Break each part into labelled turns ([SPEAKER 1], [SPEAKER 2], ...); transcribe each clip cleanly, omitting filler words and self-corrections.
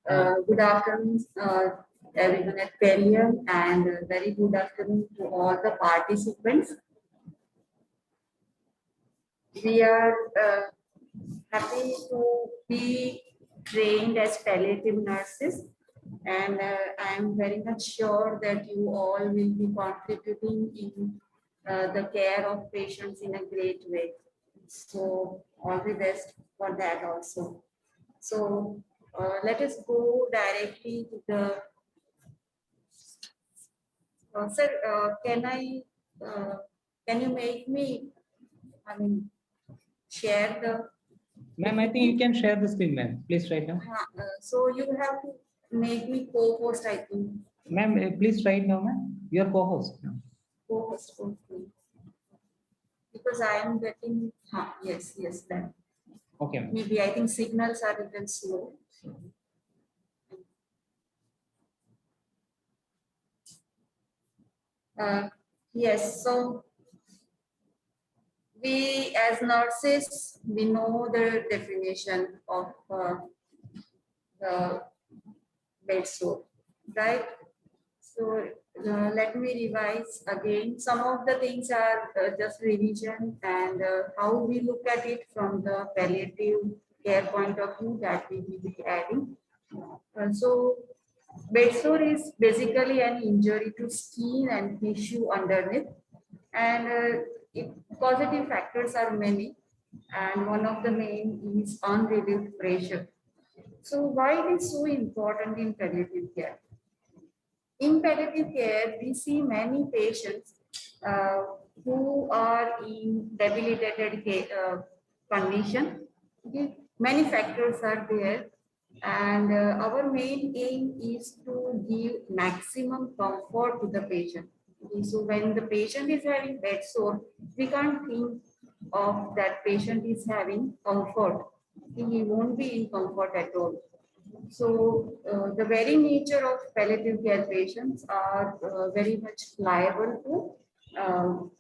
[SPEAKER 1] Good afternoon, everyone at Pelium, and very good afternoon to all the participants. We are happy to be trained as palliative nurses, and I am very much sure that you all will be contributing in the care of patients in a great way. So, all the best for that also. So, let us go directly to the. Sir, can you make me, share the.
[SPEAKER 2] Ma'am, I think you can share the screen, ma'am. Please write now.
[SPEAKER 1] So you have to make me co-host, I think.
[SPEAKER 2] Ma'am, please write now, ma'am. You are co-host.
[SPEAKER 1] Co-host, okay. Because I am getting, yes, then.
[SPEAKER 2] Okay.
[SPEAKER 1] Maybe I think signals are a little slow. Yes, so we as nurses, we know the definition of the bed sore, right? So let me revise again. Some of the things are just revision and how we look at it from the palliative care point of view that we will be adding. So bed sore is basically an injury to skin and tissue underneath, and causative factors are many, and one of the main is unrelieved pressure. So why it is so important in palliative care? In palliative care, we see many patients uh, who are in debilitated condition. Okay. Many factors are there, and our main aim is to give maximum comfort to the patient. Okay. So when the patient is having bed sore, we can't think of that patient is having comfort. He won't be in comfort at all. So the very nature of palliative care patients are very much liable to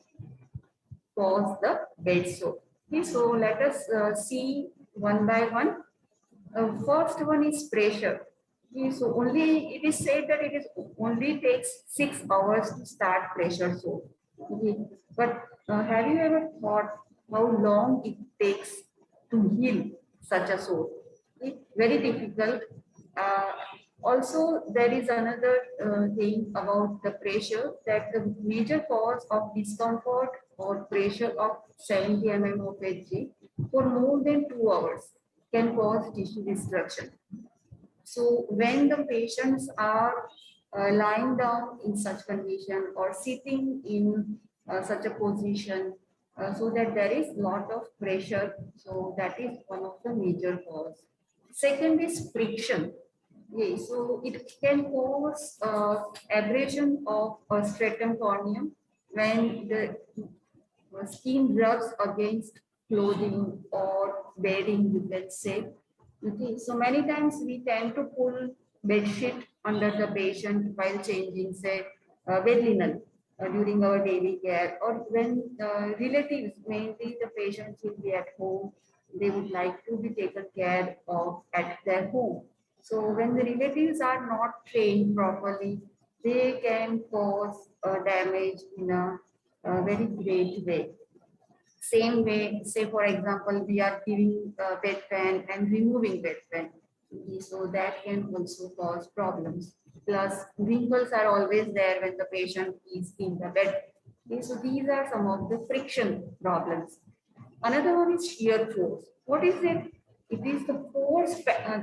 [SPEAKER 1] cause the bed sore. Okay, so let us see one by one. First one is pressure. Okay, so only it is said that it is only takes 6 hours to start pressure sore. Okay, but have you ever thought how long it takes to heal such a sore? Okay, very difficult. Uh, Also, there is another thing about the pressure, that the major cause of discomfort or pressure of 70 mm of Hg for more than 2 hours can cause tissue destruction. So when the patients are lying down in such condition or sitting in such a position, so that there is lot of pressure, so that is one of the major cause. Second is friction. Okay, so it can cause abrasion of stratum corneum when the skin rubs against clothing or bedding, you can say. Okay, so many times we tend to pull bed sheet under the patient while changing, say, bed linen during our daily care, or when relatives, mainly the patients will be at home, they would like to be taken care of at their home. So when the relatives are not trained properly, they can cause damage in a very great way. Same way, say for example, we are giving bedpan and removing bedpan. So that can also cause problems. Plus, wrinkles are always there when the patient is in the bed. Okay, so these are some of the friction problems. Another one is shear force. What is it? It is the force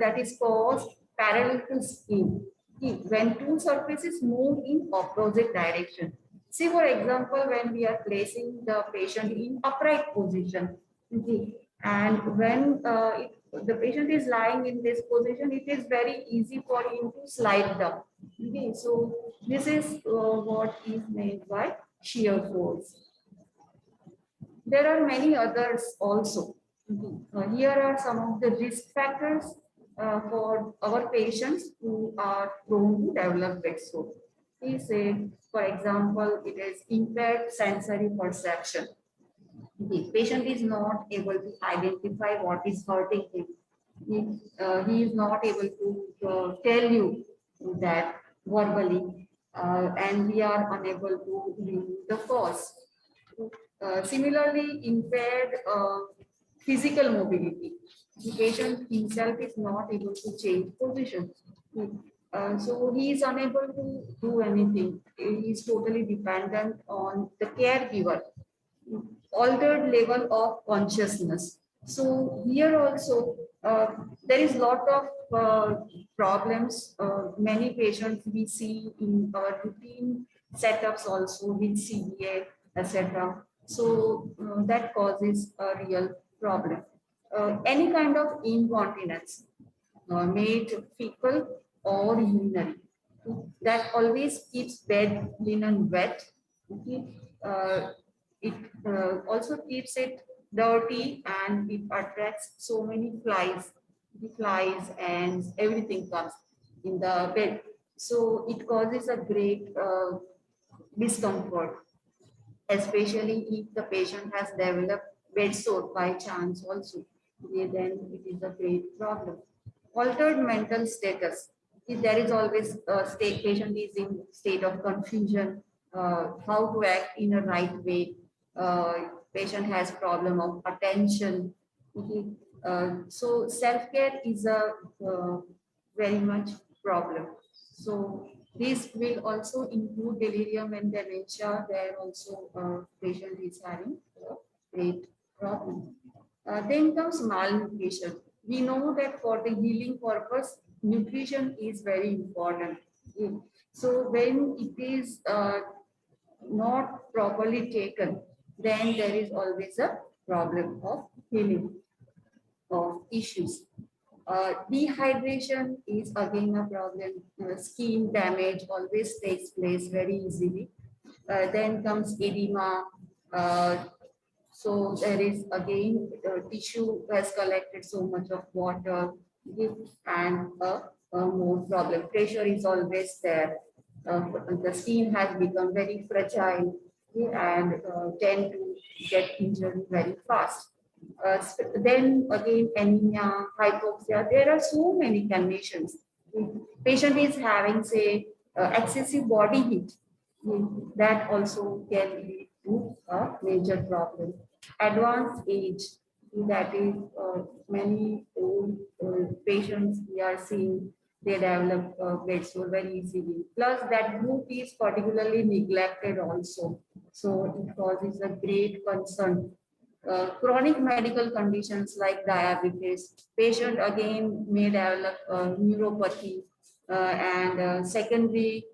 [SPEAKER 1] that is caused parallel to skin. Okay, when two surfaces move in opposite direction. See, for example, when we are placing the patient in upright position, okay, and when the patient is lying in this position, it is very easy for him to slide down. Okay, so this is what is made by shear force. There are many others also. Here are some of the risk factors for our patients who are prone to develop bed sore. We say, for example, it is impaired sensory perception. The patient is not able to identify what is hurting him. He is not able to tell you that verbally, and we are unable to remove the cause. Similarly, impaired physical mobility. The patient himself is not able to change position. So he is unable to do anything. He is totally dependent on the caregiver. Altered level of consciousness. So here also there is lot of problems. Many patients we see in our routine setups also with CBA, etc. So that causes a real problem. Any kind of incontinence, made fecal or urinary, that always keeps bed linen wet. Okay. It also keeps it dirty and it attracts so many flies. The flies and everything comes in the bed. So it causes a great discomfort, especially if the patient has developed bed sore by chance also. Then it is a great problem. Altered mental status. If there is always a state, patient is in state of confusion, how to act in a right way. Patient has problem of attention. Okay. So self-care is a very much problem. So this will also include delirium and dementia. There also patient is having a great problem. Then comes malnutrition. We know that for the healing purpose, nutrition is very important. So when it is not properly taken, then there is always a problem of healing of issues. Dehydration is again a problem. Skin damage always takes place very easily. Then comes edema. Uh, so there is again tissue has collected so much of water, okay, and more problem. Pressure is always there. The skin has become very fragile, okay, and tend to get injured very fast. Then again, anemia, hypoxia, there are so many conditions. Patient is having, say, excessive body heat. That also can lead to a major problem. Advanced age, that is many old patients we are seeing, they develop bed sore very easily. Plus that group is particularly neglected also. So it causes a great concern. Chronic medical conditions like diabetes, patient again may develop neuropathy, and secondary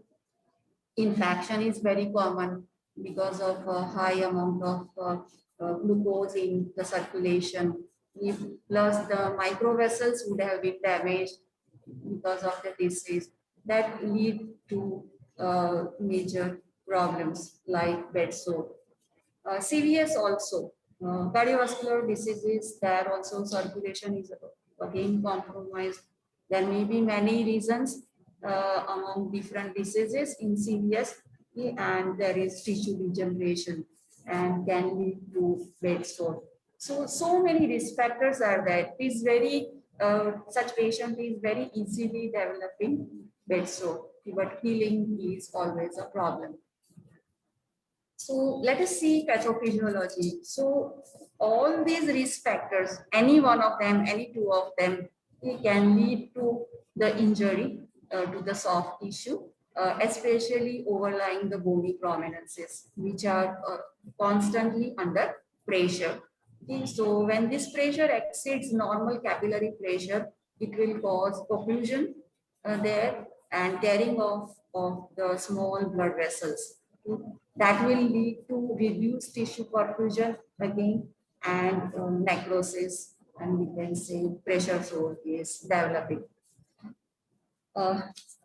[SPEAKER 1] infection is very common because of a high amount of glucose in the circulation. If, plus the microvessels would have been damaged because of the disease that lead to major problems like bed sore. CVS also, cardiovascular diseases, there also circulation is again compromised. There may be many reasons among different diseases in CVS, and there is tissue degeneration and can lead to bed sore. So many risk factors are there. It is very, such patient is very easily developing bed sore, but healing is always a problem. So let us see pathophysiology. So all these risk factors, any one of them, any two of them, it can lead to the injury to the soft tissue, especially overlying the bony prominences, which are constantly under pressure. Okay, so when this pressure exceeds normal capillary pressure, it will cause occlusion there and tearing off of the small blood vessels. Okay, that will lead to reduced tissue perfusion again and necrosis, and we can say pressure sore is developing. Uh,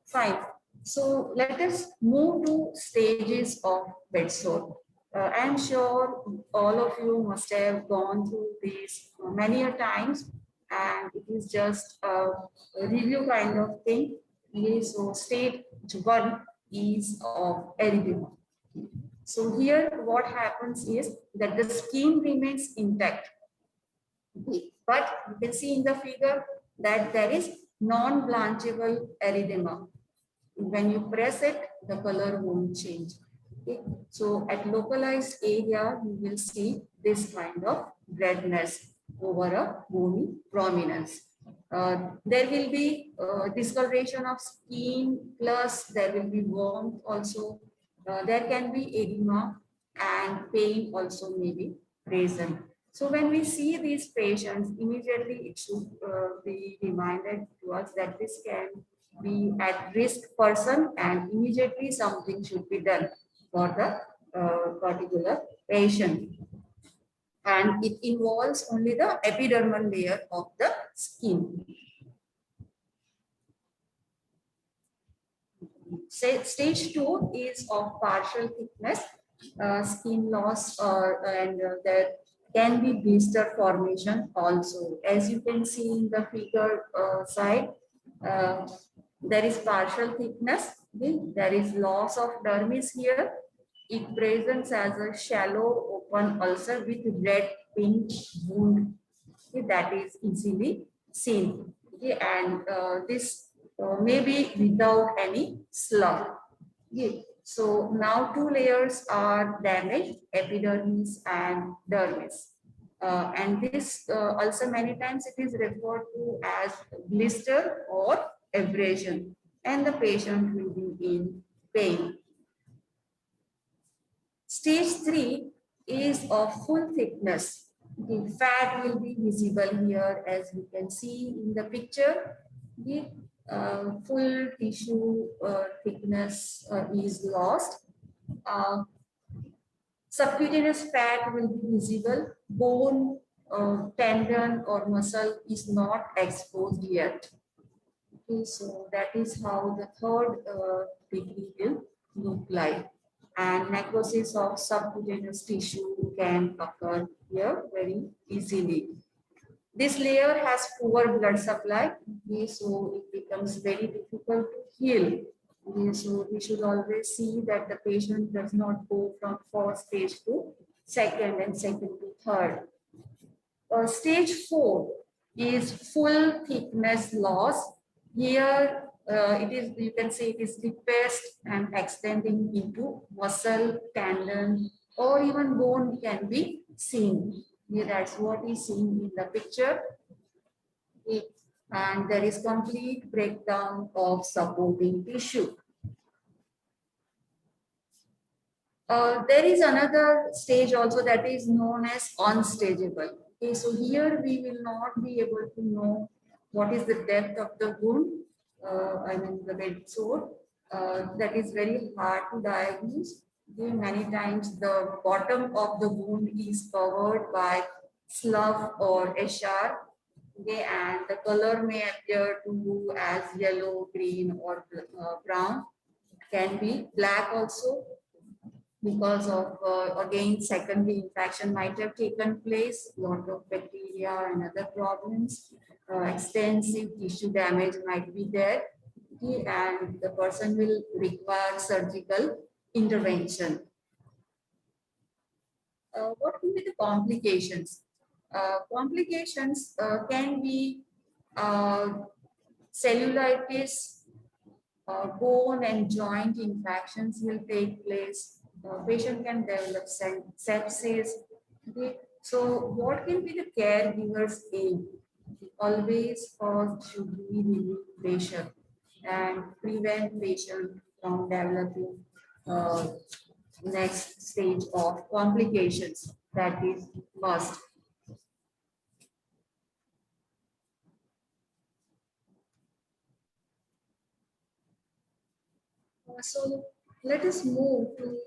[SPEAKER 1] Fine. So let us move to stages of bed sore. I'm sure all of you must have gone through this many a times, and it is just a review kind of thing. Okay, so stage one is of erythema. So here what happens is that the skin remains intact. Okay. But you can see in the figure, that there is non-blanchable erythema. When you press it, the color won't change. Okay. So at localized area, you will see this kind of redness over a bony prominence. There will be discoloration of skin, plus there will be warmth also. There can be edema and pain also may be present. So when we see these patients, immediately it should be reminded to us that this can be at risk person and immediately something should be done for the particular patient. And it involves only the epidermal layer of the skin. Stage 2 is of partial thickness, skin loss, and there can be blister formation also. As you can see in the figure side, uh, there is partial thickness, okay? There is loss of dermis here. It presents as a shallow open ulcer with red pink wound, okay? That is easily seen, okay? And this maybe without any slug. Okay. So now two layers are damaged, epidermis and dermis. And this also many times it is referred to as blister or abrasion, and the patient will be in pain. Stage 3 is of full thickness. The fat will be visible here as we can see in the picture. The full tissue thickness is lost. Subcutaneous fat will be visible. Bone, tendon or muscle is not exposed yet. Okay, so that is how the third degree will look like. And necrosis of subcutaneous tissue can occur here very easily. This layer has poor blood supply, okay, so it becomes very difficult to heal. Okay, so we should always see that the patient does not go from first stage to second and second to third. Stage 4 is full thickness loss. Here it is, you can see it is depressed and extending into muscle, tendon, or even bone can be seen. Yeah, that's what is seen in the picture. Okay. And there is complete breakdown of supporting tissue. There is another stage also that is known as unstageable. Okay, so here we will not be able to know what is the depth of the wound, I mean the bed sore. That is very hard to diagnose. Okay, many times the bottom of the wound is covered by slough or eschar. Okay, and the color may appear to you as yellow, green, or brown. It can be black also, because of again secondary infection might have taken place, lot of bacteria and other problems, extensive tissue damage might be there, okay, and the person will require surgical intervention. What will be the complications? Complications can be cellulitis, bone and joint infections will take place. Patient can develop sepsis. Okay. So what can be the caregiver's aim? Always first should be relieve pressure and prevent patient from developing next stage of complications. That is must. So let us move to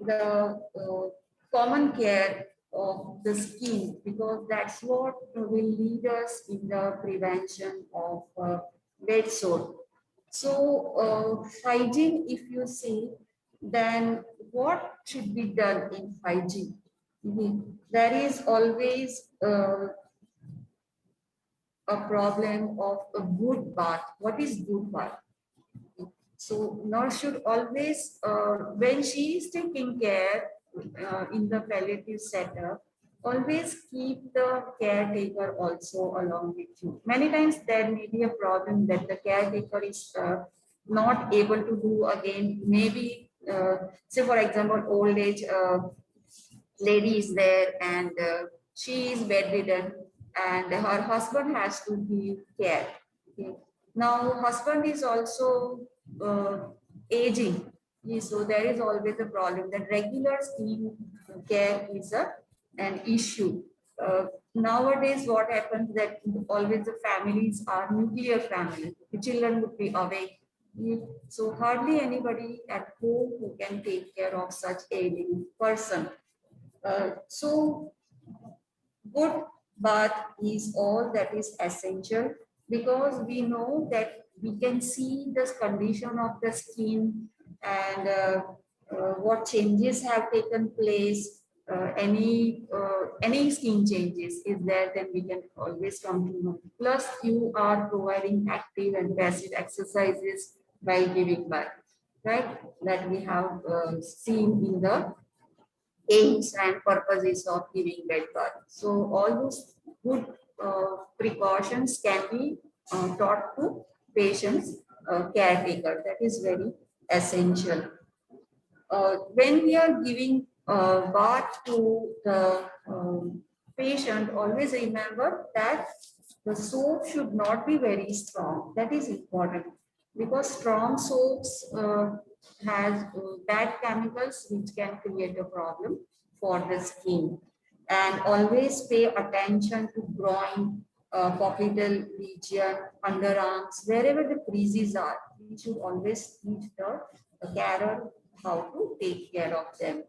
[SPEAKER 1] the common care of the skin, because that's what will lead us in the prevention of bed sore. So hygiene, if you see, then what should be done in hygiene? There is always a problem of a good bath. What is good bath? So nurse should always, when she is taking care in the palliative setup, always keep the caretaker also along with you. Many times there may be a problem that the caretaker is not able to do again. Maybe, say for example, old age lady is there and she is bedridden and her husband has to give care. Okay. Now, husband is also uh, aging. So there is always a problem that regular scheme care is an issue. Nowadays, what happens that always the families are nuclear family. The children would be away. So hardly anybody at home who can take care of such ailing person. So good bath is all that is essential because we know that we can see the condition of the skin and what changes have taken place. Any skin changes is there, then we can always come to know. Plus, you are providing active and passive exercises by giving birth, right? That we have seen in the aims and purposes of giving bed bath. So all those good precautions can be taught to patients, caretaker. That is very essential. When we are giving bath to the patient, always remember that the soap should not be very strong. That is important because strong soaps has bad chemicals which can create a problem for the skin. And always pay attention to groin, popliteal region, underarms, wherever the creases are. We should always teach the carer how to take care of them.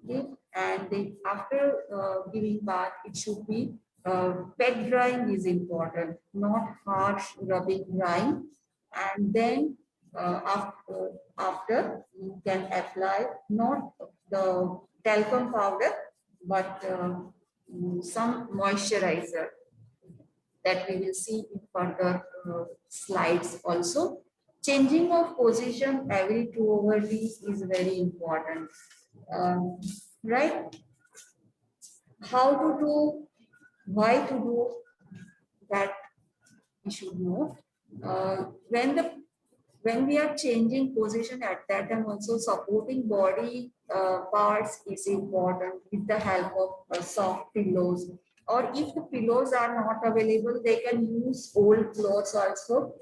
[SPEAKER 1] Okay? And after giving bath, it should be pet drying is important, not harsh rubbing drying. And then after you can apply not the talcum powder, but some moisturizer that we will see in further slides also. Changing of position every 2 hours is very important. Right? How to do, why to do that we should know. When we are changing position at that time also supporting body parts is important with the help of soft pillows, or if the pillows are not available they can use old clothes also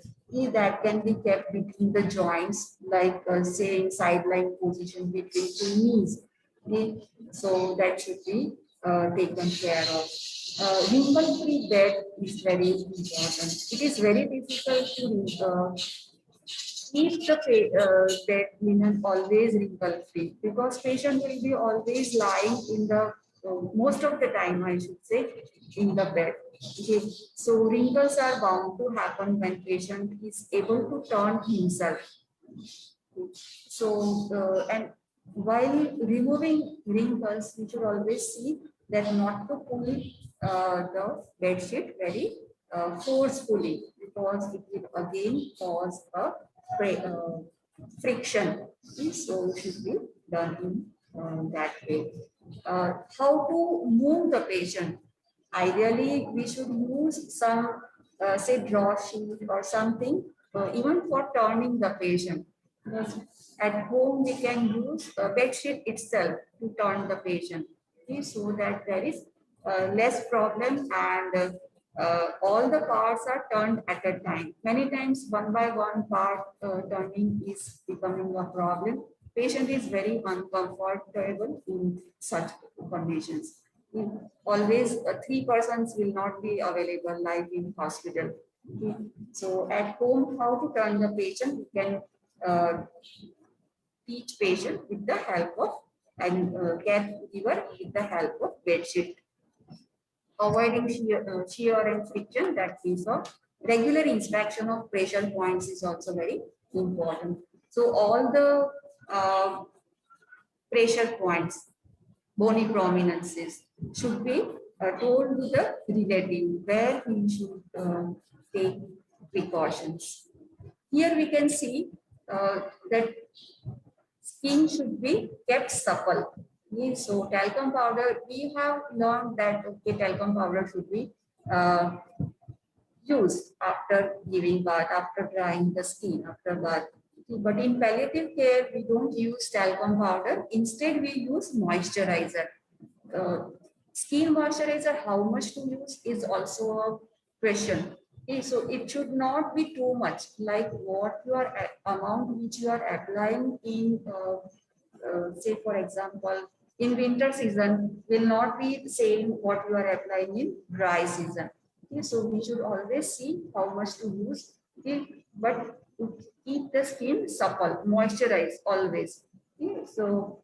[SPEAKER 1] that can be kept between the joints like say in sideline position between two knees. Okay? So that should be taken care of. Wrinkle-free bed is very important. It is very difficult to keep the bed linen always wrinkle-free because patient will be always lying in the most of the time I should say in the bed. Okay. So wrinkles are bound to happen when patient is able to turn himself. So and while removing wrinkles, we should always see that not to pull the bed sheet very forcefully because it will again cause a friction. So it should be done in that way. How to move the patient? Ideally, we should use some say draw sheet or something even for turning the patient. Because at home we can use a bed sheet itself to turn the patient, okay, so that there is less problem and all the parts are turned at a time. Many times one by one part turning is becoming a problem. Patient is very uncomfortable in such conditions. Always three persons will not be available like in hospital. Okay. So at home, how to turn the patient, we can teach patient with the help of and caregiver with the help of bed sheet. Avoiding shear and friction, that means of regular inspection of pressure points is also very important. So all the pressure points, bony prominences should be told to the relative where he should take precautions. Here we can see that skin should be kept supple. Yes, so talcum powder, we have learned that okay, talcum powder should be uh, used after giving bath, after drying the skin after bath. But in palliative care, we don't use talcum powder. Instead, we use moisturizer. Uh, Skin moisturizer, how much to use is also a question. Okay, so it should not be too much, like what you are amount which you are applying in, say for example, in winter season will not be the same what you are applying in dry season. Okay, so we should always see how much to use. Okay, but to keep the skin supple, moisturize always. Okay, so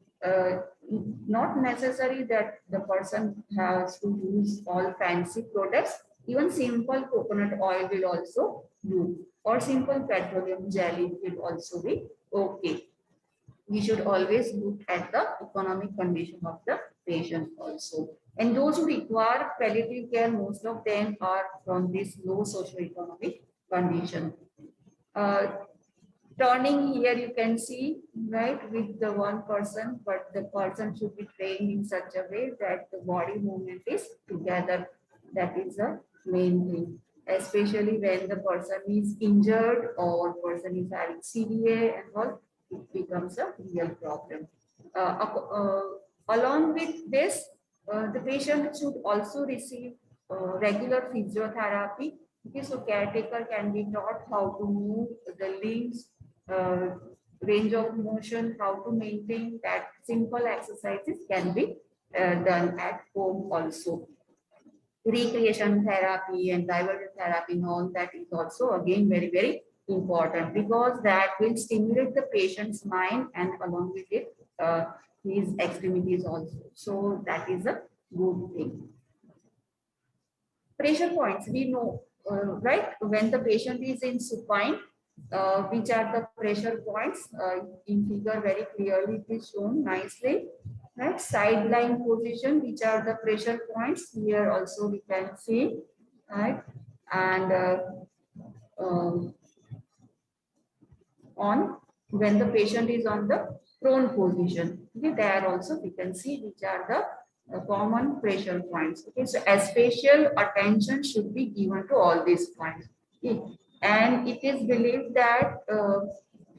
[SPEAKER 1] not necessary that the person has to use all fancy products. Even simple coconut oil will also do, or simple petroleum jelly will also be okay. We should always look at the economic condition of the patient also. And those who require palliative care, most of them are from this low socioeconomic condition. Uh, Turning here, you can see, right, with the one person, but the person should be trained in such a way that the body movement is together. That is the main thing, especially when the person is injured or person is having CDA and all, it becomes a real problem. Along with this, the patient should also receive regular physiotherapy. Okay, so caretaker can be taught how to move the limbs, uh, range of motion, how to maintain that. Simple exercises can be done at home also. Recreation therapy and diversion therapy and all that is also again very, very important, because that will stimulate the patient's mind and along with it his extremities also. So that is a good thing. Pressure points, we know, right? When the patient is in supine, which are the pressure points? In figure very clearly it is shown nicely. Right, sideline position, which are the pressure points? Here also we can see, right? And um, on when the patient is on the prone position, okay, there also we can see which are the common pressure points. Okay, so a special attention should be given to all these points. Okay. And it is believed that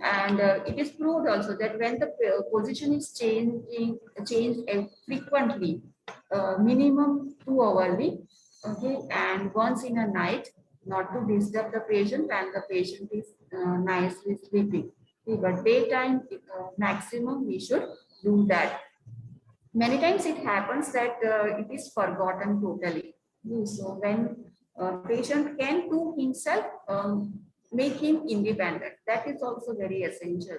[SPEAKER 1] and it is proved also that when the position is changed frequently, minimum 2 hourly, okay, and once in a night, not to disturb the patient when the patient is nicely sleeping. Okay, but daytime maximum we should do that. Many times it happens that it is forgotten totally. So when patient can do himself, make him independent. That is also very essential.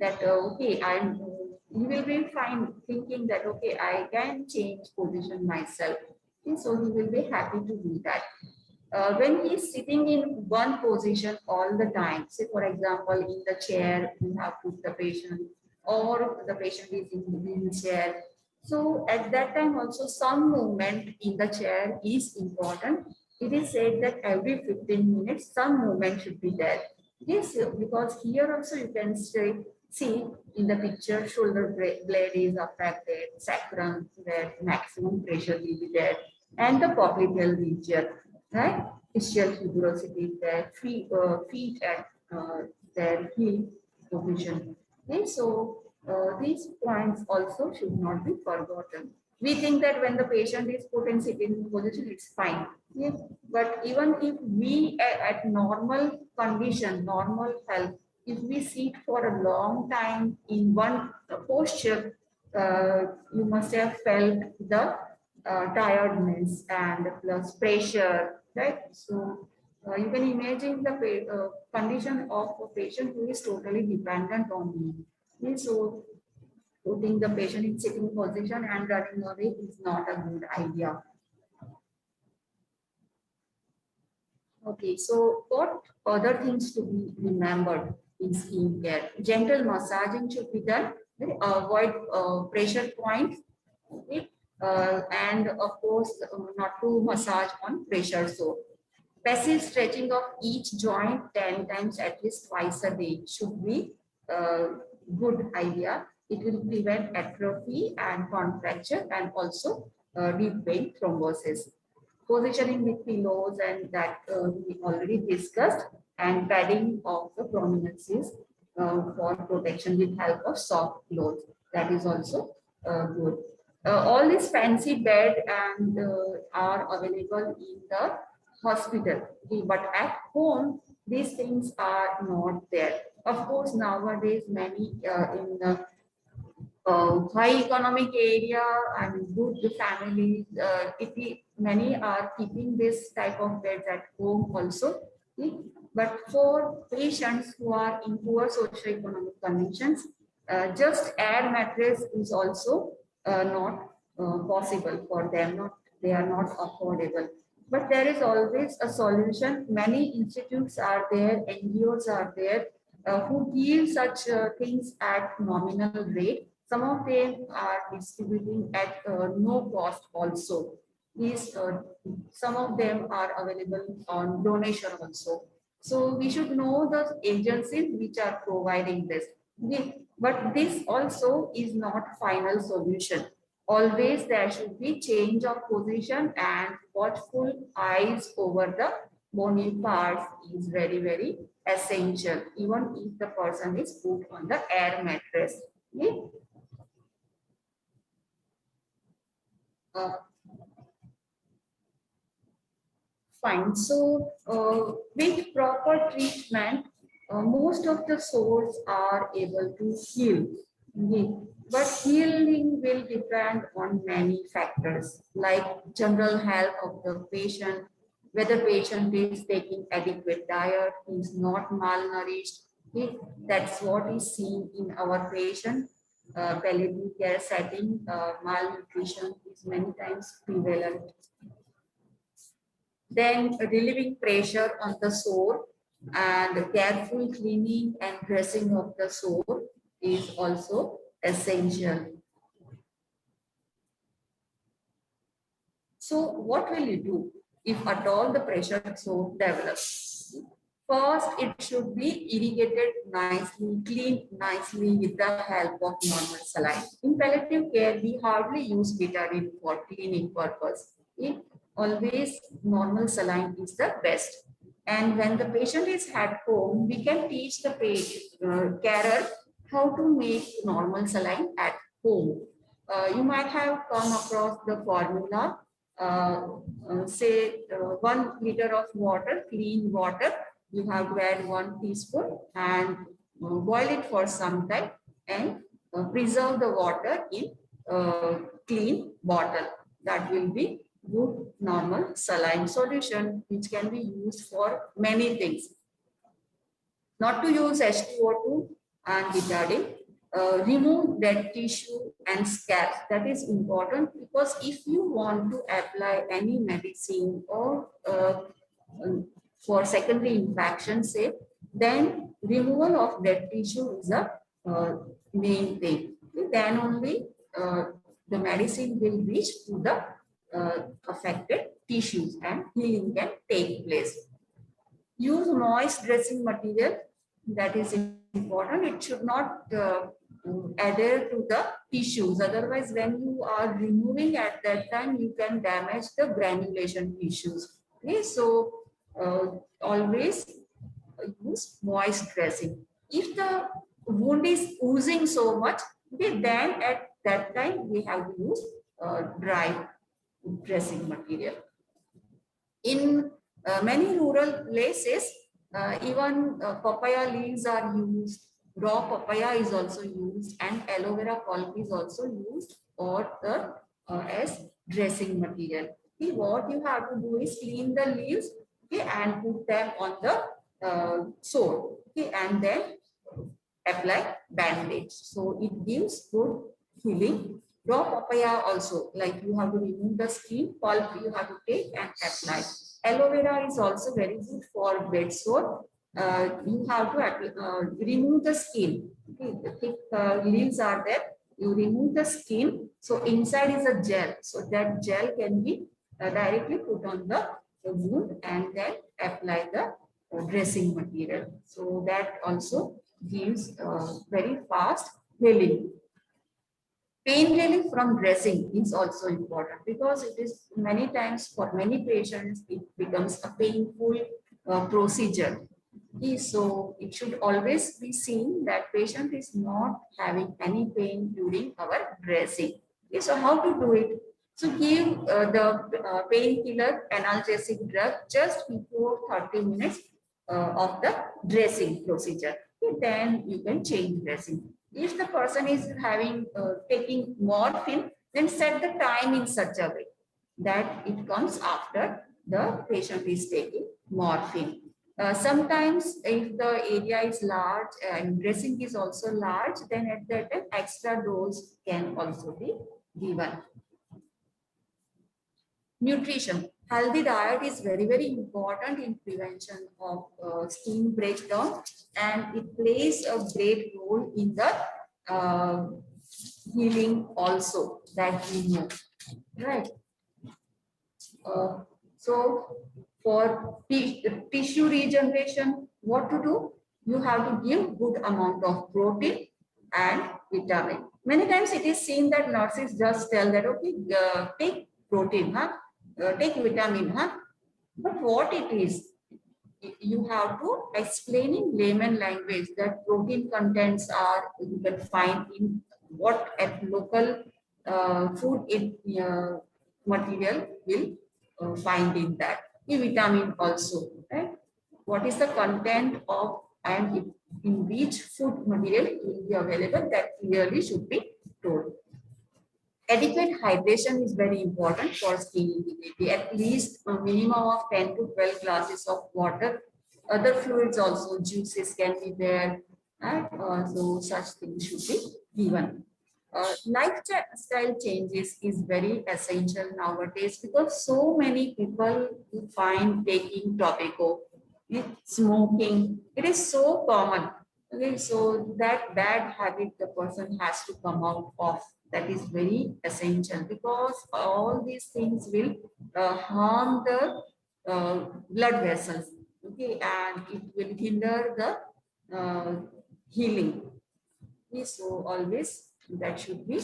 [SPEAKER 1] That okay, he will be fine thinking that okay, I can change position myself. Okay, so he will be happy to do that. When he is sitting in one position all the time, say for example, in the chair, you have put the patient, or the patient is in the wheelchair. So at that time also some movement in the chair is important. It is said that every 15 minutes some movement should be there. Yes, because here also you can see in the picture, shoulder blade is affected, sacrum where maximum pressure will be there, and the popliteal region, right? Ischial tuberosity is there, feet at their heel position. Okay, so these points also should not be forgotten. We think that when the patient is put in sitting position, it's fine. Yeah. But even if we at normal condition, normal health, if we sit for a long time in one posture, you must have felt the tiredness and plus pressure, right? So you can imagine the condition of a patient who is totally dependent on me. Okay, so putting the patient in sitting position and running away is not a good idea. Okay, so what other things to be remembered in skin care? Gentle massaging should be done. Okay? Avoid pressure points. Okay? And of course, not to massage on pressure sore. Passive stretching of each joint 10 times at least twice a day should be a good idea. It will prevent atrophy and contracture and also deep vein thrombosis. Positioning with pillows and that we already discussed, and padding of the prominences for protection with help of soft clothes. That is also good. All these fancy bed and are available in the hospital, okay, but at home these things are not there. Of course, nowadays many in the high economic area and good families, many are keeping this type of beds at home also. Okay. But for patients who are in poor socioeconomic conditions, just air mattress is also not possible for them. Not they are not affordable. But there is always a solution. Many institutes are there, NGOs are there who give such things at nominal rate. Some of them are distributing at no cost also. These, some of them are available on donation also. So we should know the agencies which are providing this. Okay. But this also is not final solution. Always there should be change of position and watchful eyes over the bony parts is very, very essential, even if the person is put on the air mattress. Okay. Uh, Fine. So, with proper treatment, most of the sores are able to heal. Okay. But healing will depend on many factors like general health of the patient, whether patient is taking adequate diet, is not malnourished. Okay. That's what is seen in our patient palliative care setting. Malnutrition is many times prevalent. Then relieving pressure on the sore and careful cleaning and dressing of the sore is also essential. So what will you do if at all the pressure sore develops? First, it should be irrigated nicely, cleaned nicely with the help of normal saline. In palliative care, we hardly use betadine for cleaning purpose. Always normal saline is the best. And when the patient is at home, we can teach the carer how to make normal saline at home. You might have come across the formula, say 1 liter of water, clean water. You have to add 1 teaspoon and boil it for some time and preserve the water in clean bottle. That will be good normal saline solution which can be used for many things. Not to use H2O2 and betadine. Remove dead tissue and scabs. That is important because if you want to apply any medicine or for secondary infection, say, then removal of dead tissue is a main thing. Then only the medicine will reach to the affected tissues and healing can take place. Use moist dressing material. That is important. It should not adhere to the tissues. Otherwise, when you are removing at that time, you can damage the granulation tissues. Okay, so always use moist dressing. If the wound is oozing so much, okay, then at that time we have to use dry dressing material. In many rural places, even papaya leaves are used, raw papaya is also used, and aloe vera pulp is also used or the as dressing material. Okay, what you have to do is clean the leaves, okay, and put them on the sore, okay, and then apply bandage. So it gives good healing. Raw papaya also, like you have to remove the skin, pulp you have to take and apply. Aloe vera is also very good for bed sore. You have to remove the skin. Okay, the thick leaves are there. You remove the skin. So inside is a gel. So that gel can be directly put on the wound and then apply the dressing material. So that also gives very fast healing. Pain relief from dressing is also important because it is many times for many patients, it becomes a painful procedure. So it should always be seen that patient is not having any pain during our dressing. So how to do it? So give the painkiller analgesic drug just before 30 minutes of the dressing procedure. Then you can change dressing. If the person is having taking morphine, then set the time in such a way that it comes after the patient is taking morphine. Sometimes if the area is large and dressing is also large, then at that time extra dose can also be given. Nutrition. Healthy diet is very, very important in prevention of skin breakdown, and it plays a great role in the healing also, that we know, right? So for tissue regeneration, what to do? You have to give good amount of protein and vitamin. Many times it is seen that nurses just tell that, okay, take protein, huh? Take vitamin, huh? But what it is, you have to explain in layman language that protein contents are, you can find in what at local food material will find in that. The vitamin also, right? What is the content of and in which food material will be available, that clearly should be told. Adequate hydration is very important for skin integrity. At least a minimum of 10 to 12 glasses of water. Other fluids also, juices can be there, and so such things should be given. Lifestyle changes is very essential nowadays because so many people find taking tobacco, smoking. It is so common. Okay, so that bad habit the person has to come out of. That is very essential because all these things will harm the blood vessels. Okay, and it will hinder the healing. Okay, so always that should be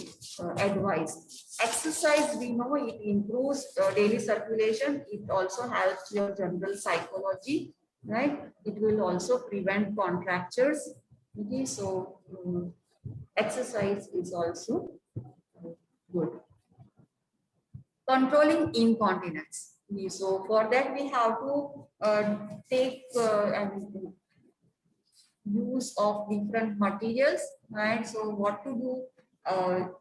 [SPEAKER 1] advised. Exercise, we know it improves daily circulation. It also helps your general psychology, right? It will also prevent contractures. Okay, so exercise is also good. Controlling incontinence. So for that we have to take and use of different materials, right? So what to do?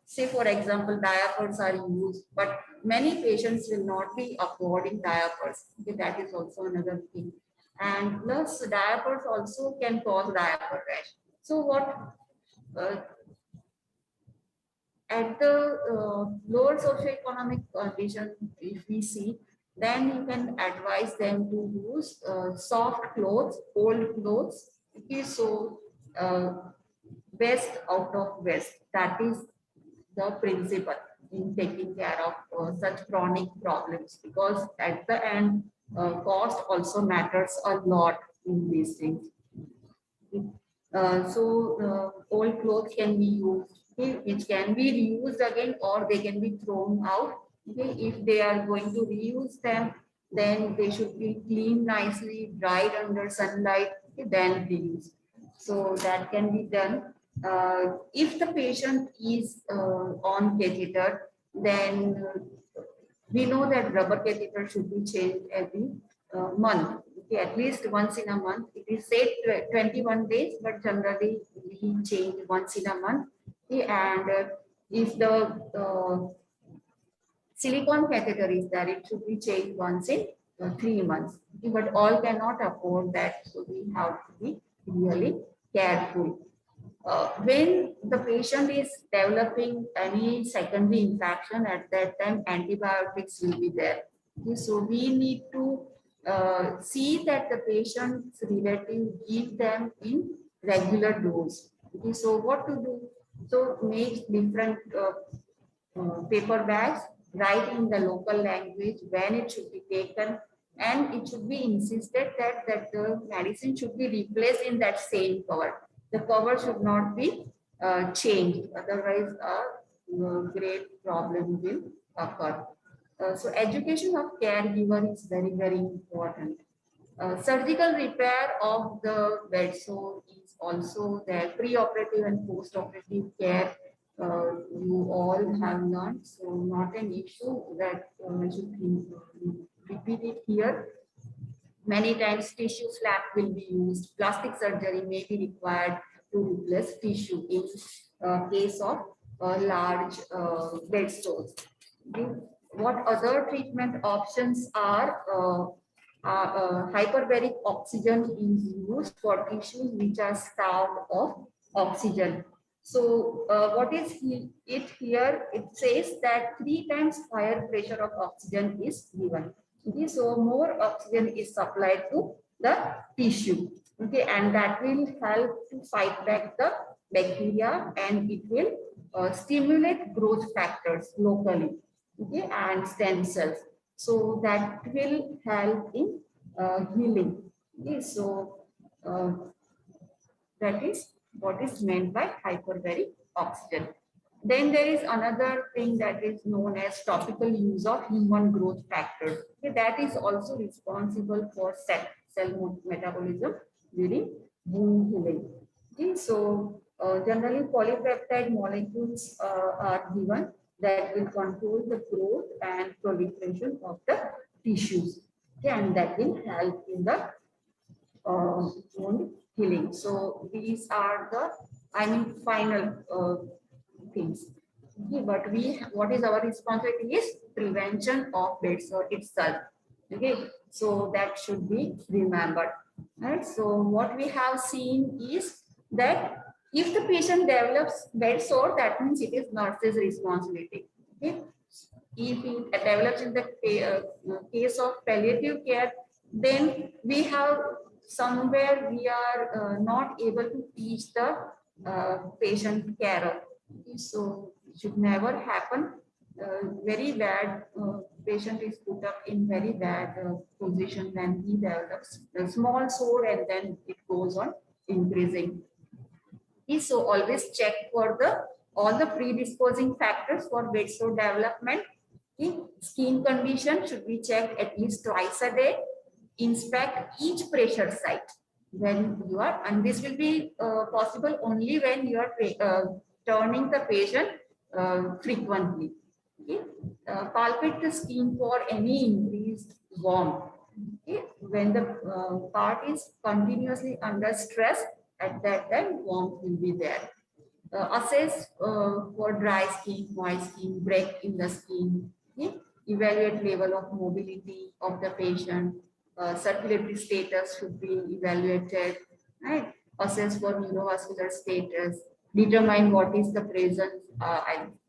[SPEAKER 1] Say for example, diapers are used, but many patients will not be affording diapers. Okay, that is also another thing. And plus diapers also can cause diaper rash. So what at the lower socioeconomic condition, if we see, then you can advise them to use soft clothes, old clothes. Okay, so best out of west. That is the principle in taking care of such chronic problems, because at the end, cost also matters a lot in these things. Old clothes can be used, okay, which can be reused again, or they can be thrown out. Okay, if they are going to reuse them, then they should be cleaned nicely, dried under sunlight, okay, then reuse. So that can be done. If the patient is on catheter, then we know that rubber catheter should be changed every month. Okay, at least once in a month. It is said 21 days, but generally we change once in a month. Okay, and if the silicone catheter is there, it should be changed once in 3 months. Okay, but all cannot afford that, so we have to be really careful. When the patient is developing any secondary infection, at that time antibiotics will be there. Okay, so we need to see that the patient's relative give them in regular dose. Okay, so what to do? So make different paper bags, write in the local language when it should be taken, and it should be insisted that the medicine should be replaced in that same cover. The cover should not be changed, otherwise great problem will occur. So education of caregiver is very, very important. Surgical repair of the bed sore is also there. Pre-operative and post-operative care, you all have learned, so not an issue that should be repeated here. Many times tissue flap will be used. Plastic surgery may be required to replace tissue in case of large bed sores. What other treatment options are? Hyperbaric oxygen is used for tissues which are starved of oxygen. So what is it here? It says that 3 times higher pressure of oxygen is given. Okay, so more oxygen is supplied to the tissue. Okay, and that will help to fight back the bacteria, and it will stimulate growth factors locally. Okay, and stem cells. So that will help in healing. Okay, so that is what is meant by hyperbaric oxygen. Then there is another thing that is known as topical use of human growth factors. Okay, that is also responsible for cell metabolism during wound healing. Okay, so generally polypeptide molecules are given that will control the growth and proliferation of the tissues. Okay, and that will help in the wound healing. So these are the, final things. Okay, but what is our responsibility is prevention of bed sore itself. Okay, so that should be remembered. Right. So what we have seen is that if the patient develops bed sore, that means it is nurse's responsibility. Okay. If it develops in the case of palliative care, then we have somewhere we are not able to teach the patient carer. So it should never happen. Very bad patient is put up in very bad position when he develops a small sore and then it goes on increasing. So always check for all the predisposing factors for bed sore development. Skin condition should be checked at least twice a day. Inspect each pressure site when you are, and this will be possible only when you are turning the patient frequently. Okay. Palpate the skin for any increased warmth. Okay. When the part is continuously under stress, at that time warmth will be there. Assess for dry skin, moist skin, break in the skin. Okay. Evaluate level of mobility of the patient. Circulatory status should be evaluated. Right. Assess for neurovascular status. Determine what is the presence,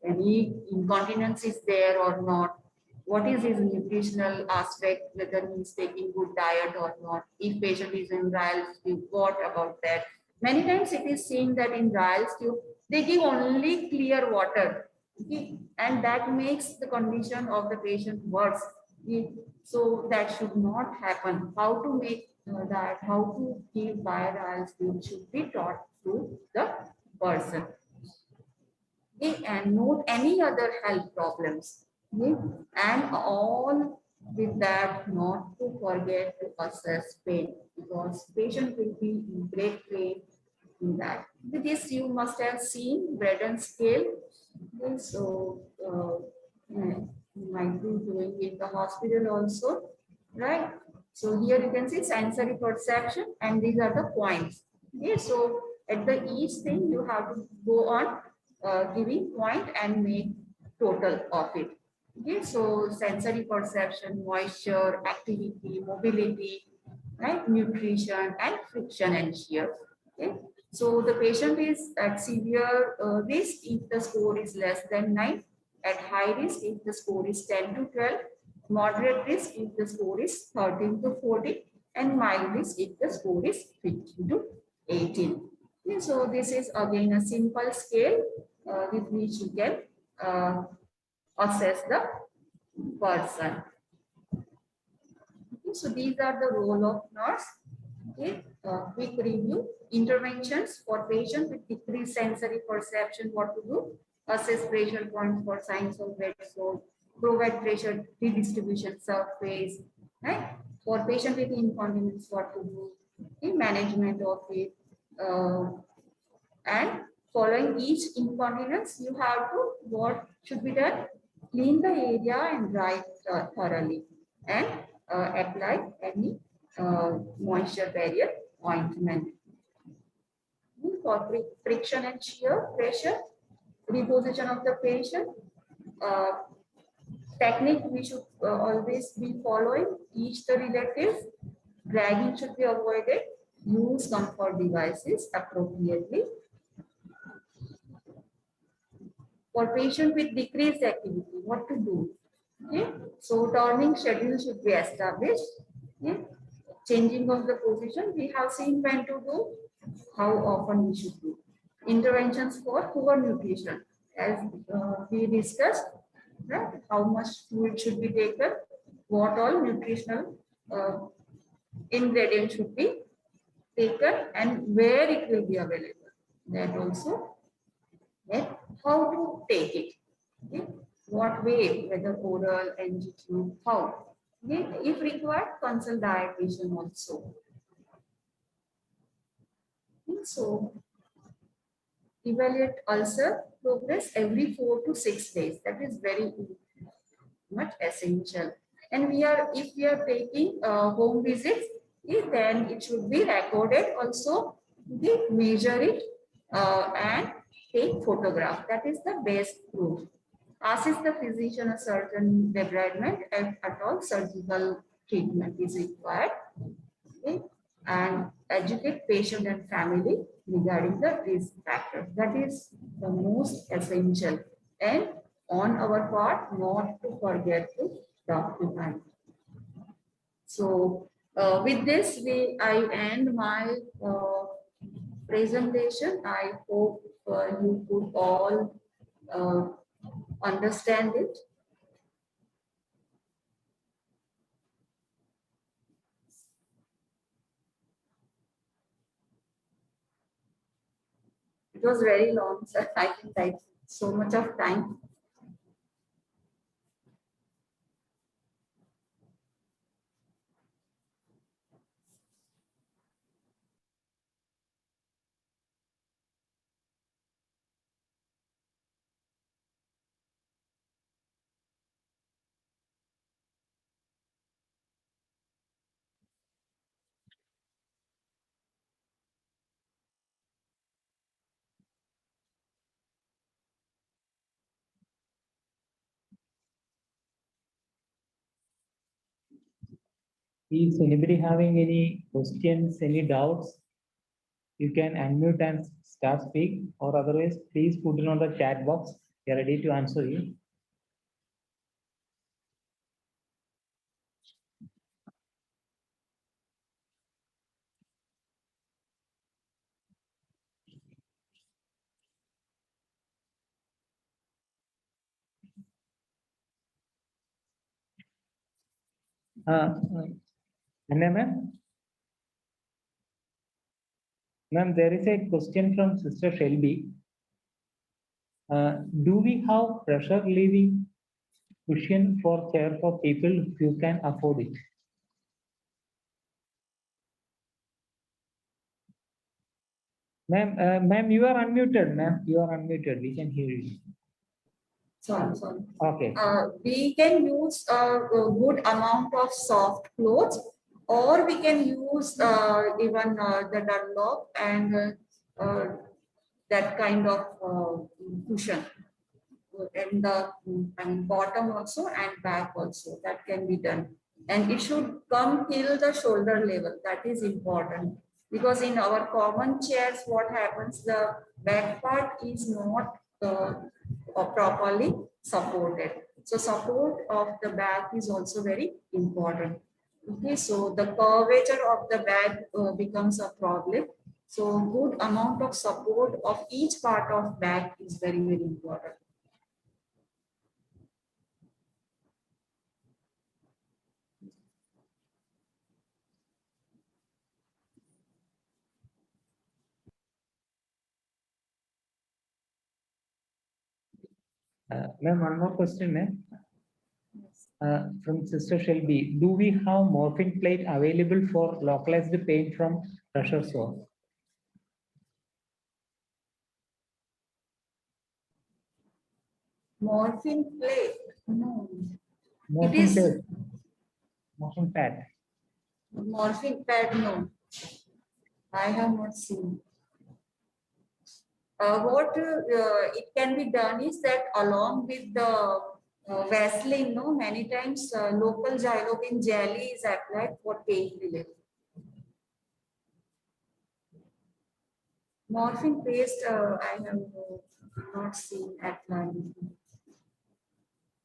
[SPEAKER 1] any incontinence is there or not. What is his nutritional aspect, whether he is taking good diet or not. If patient is in Ryle's tube, what about that? Many times it is seen that in Ryle's tube, they give only clear water. Okay? And that makes the condition of the patient worse. Okay? So that should not happen. How to make that, how to give by Ryle's tube should be taught to the person. Okay, and note any other health problems. Okay, and all with that, not to forget to assess pain, because patient will be in great pain in that. With this, you must have seen Braden scale. Okay, so you might be doing it in the hospital also, right? So here you can see sensory perception, and these are the points. Okay, so at the each thing you have to go on giving point and make total of it. Okay, so sensory perception, moisture, activity, mobility, right, nutrition, and friction and shear. Okay, so the patient is at severe risk if the score is less than 9, at high risk if the score is 10 to 12, moderate risk if the score is 13 to 14, and mild risk if the score is 15 to 18. Okay, so this is again a simple scale with which you can assess the person. Okay, so these are the role of nurse. Okay, quick review. Interventions for patients with decreased sensory perception, what to do? assess pressure points for signs of wet sore, provide pressure redistribution surface, right? For patient with incontinence, what to do, in management of it, and following each incontinence, you have to, what should be done? Clean the area and dry thoroughly, and apply any moisture barrier ointment. For friction and shear pressure, reposition of the patient. Uh, Technique we should always be following each the relatives. Dragging should be avoided. Use comfort devices appropriately. For patient with decreased activity, what to do? Okay, so turning schedule should be established. Okay, changing of the position, we have seen when to do, how often we should do. Interventions for poor nutrition, as we discussed, right? How much food should be taken, what all nutritional ingredients should be taken, and where it will be available. That also, right? How to take it, okay? What way, whether oral, NG how. Okay? If required, consult dietitian also. Okay, so evaluate ulcer progress every 4 to 6 days. That is very much essential. And if we are taking home visits, then it should be recorded also. Measure it and take photograph. That is the best proof. Assist the physician or surgeon debridement if at all surgical treatment is required. Okay? And educate patient and family regarding the risk factors. That is the most essential. And on our part, not to forget to document. So with this, I end my presentation. I hope you could all understand it. It was very long, sir. I think I took so much of time.
[SPEAKER 2] Is anybody having any questions, any doubts? You can unmute and start speak, or otherwise, please put it on the chat box. We are ready to answer you. Anna ma'am? Ma'am, there is a question from Sister Shelby. Do we have pressure relieving cushion for chair for people who can afford it? Ma'am, you are unmuted, ma'am. You are unmuted. We can hear you.
[SPEAKER 1] Sorry, sorry.
[SPEAKER 2] Okay.
[SPEAKER 1] We can use a good amount of soft clothes, or we can use even the Dunlop and that kind of cushion in the bottom also and back also. That can be done, and it should come till the shoulder level. That is important, because in our common chairs, what happens, the back part is not properly supported. So support of the back is also very important. Okay, so the curvature of the back becomes a problem. So good amount of support of each part of back is very, very important.
[SPEAKER 2] Ma'am, one more question, ma'am. From Sister Shelby, do we have morphine plate available for localized pain from pressure sore?
[SPEAKER 1] Morphine plate? No.
[SPEAKER 2] Morphine
[SPEAKER 1] is-
[SPEAKER 2] plate. Morphine pad.
[SPEAKER 1] Morphine pad? No. I have not seen. What it can be done is that along with the Vaseline, no, many times local xylobin jelly is applied for pain relief. Morphine paste, I have not seen applied.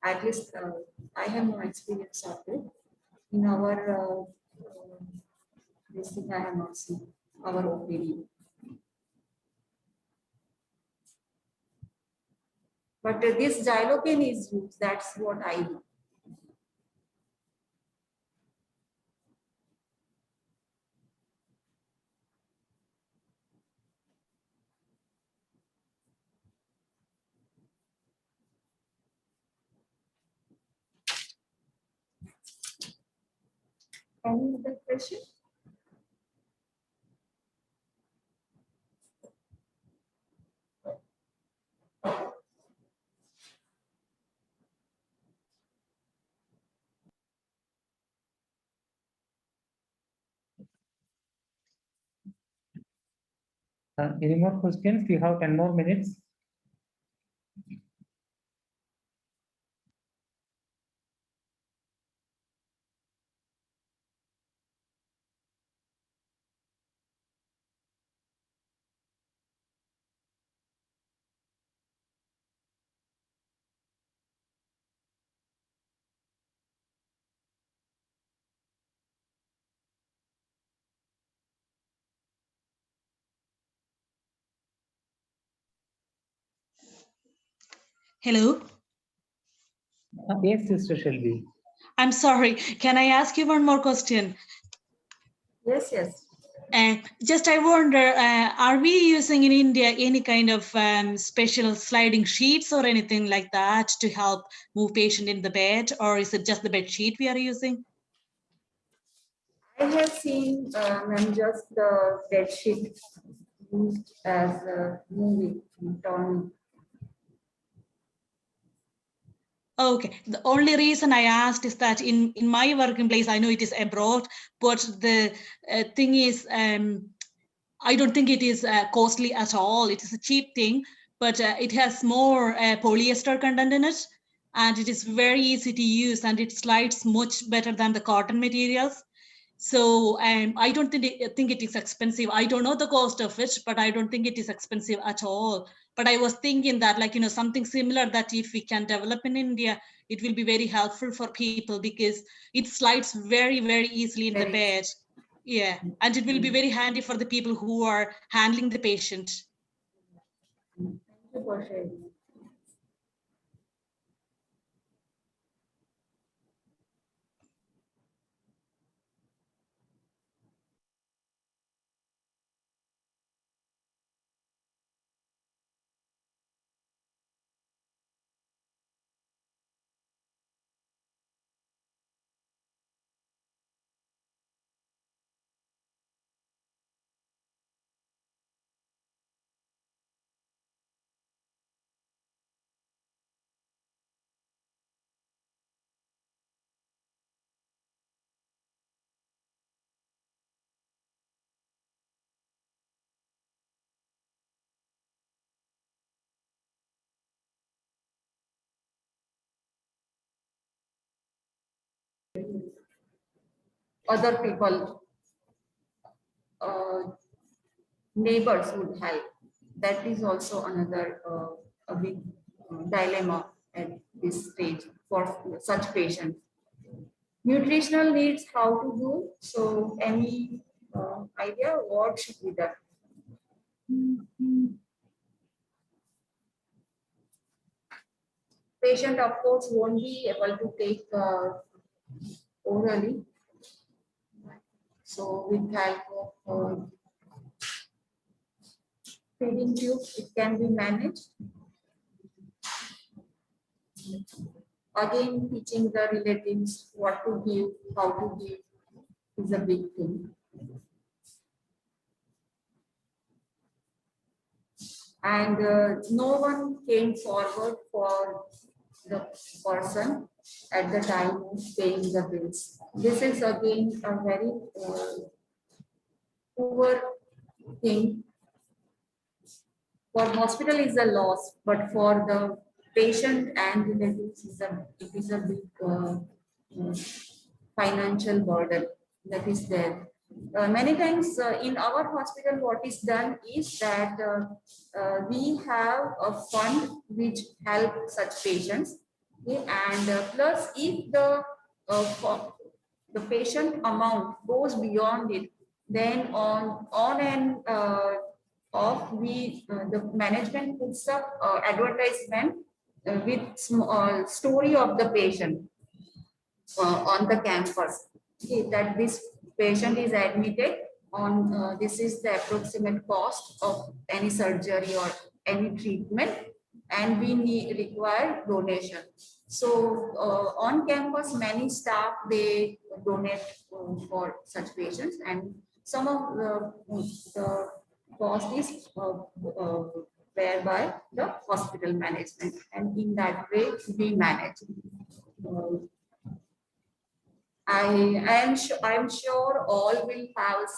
[SPEAKER 1] At least I have no experience of it. In our this thing, I have not seen our OPD. But this xylocaine is used. That's what I know. Any other question?
[SPEAKER 2] Any more questions? We have 10 more minutes.
[SPEAKER 3] Hello.
[SPEAKER 2] Yes, Sister Shelby.
[SPEAKER 3] I'm sorry. Can I ask you one more question?
[SPEAKER 1] Yes, yes.
[SPEAKER 3] Just I wonder, are we using in India any kind of special sliding sheets or anything like that to help move patient in the bed, or is it just the bed sheet we are using?
[SPEAKER 1] I have seen just the bed sheet used as a movie turning.
[SPEAKER 3] Okay. The only reason I asked is that in my working place, I know it is abroad, but the thing is, I don't think it is costly at all. It is a cheap thing, but it has more polyester content in it, and it is very easy to use, and it slides much better than the cotton materials. So I don't think it is expensive. I don't know the cost of it, but I don't think it is expensive at all. But I was thinking that, like, you know, something similar that if we can develop in India, it will be very helpful for people because it slides very, very easily in the bed. Yeah, and it will be very handy for the people who are handling the patient.
[SPEAKER 1] Thank you for sharing. Other people, neighbors would help. That is also another a big dilemma at this stage for such patients. Nutritional needs, how to do. So, any idea what should be done? Patient, of course, won't be able to take orally. So, with help of feeding tube, it can be managed. Again, teaching the relatives what to give, how to give is a big thing. And no one came forward for the person at the time of paying the bills. This is again a very poor thing. For hospital is a loss, but for the patient and relatives it is a big financial burden that is there. Many times in our hospital, what is done is that we have a fund which help such patients, okay, and plus if the patient amount goes beyond it, then on and off the management puts up advertisement with story of the patient on the campus, okay, that this patient is admitted on this is the approximate cost of any surgery or any treatment, and we require donation. So on campus, many staff they donate for such patients, and some of the cost is bear by the hospital management, and in that way we manage. I'm sure all will have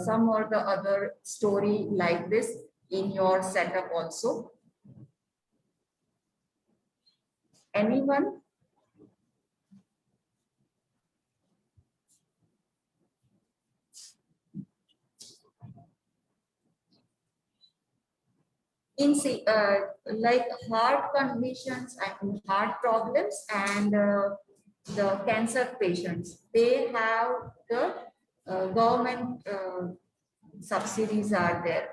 [SPEAKER 1] some or the other story like this in your setup also. Anyone? In like heart conditions and heart problems and the cancer patients, they have the government subsidies are there,